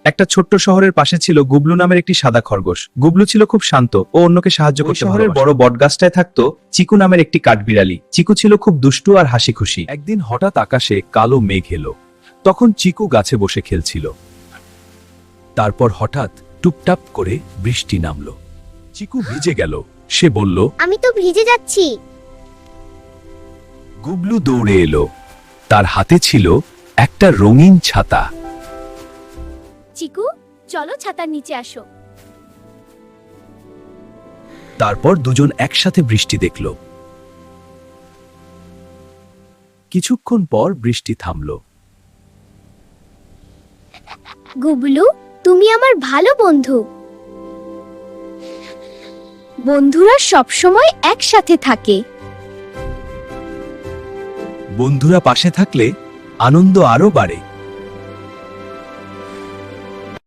একটা ছোট্ট শহরের পাশে ছিল গুবলু নামের একটি সাদা খরগোশ। গুবলু ছিল খুব শান্ত ও অন্যকে সাহায্য করতে ভালোবাসে। শহরের বড় বটগাছটায় থাকতো চিকু নামের একটি কাঠবিড়ালি। চিকু ছিল খুব দুষ্টু আর হাসি খুশি। একদিন হঠাৎ আকাশে কালো মেঘ এলো। তখন চিকু গাছে বসে খেলছিল। তারপর হঠাৎ টুপটাপ করে বৃষ্টি নামলো। চিকু ভিজে গেল। সে বলল, আমি তো ভিজে যাচ্ছি। গুবলু দৌড়ে এলো। তার হাতে ছিল একটা রঙিন ছাতা। চিকু, চলো ছাতার নিচে আসো। তারপর দুজন একসাথে বৃষ্টি দেখল। কিছুক্ষণ পর বৃষ্টি থামলো। গুবলু, তুমি আমার ভালো বন্ধু। বন্ধুরা সবসময় একসাথে থাকে। বন্ধুরা পাশে থাকলে আনন্দ আরো বাড়ে।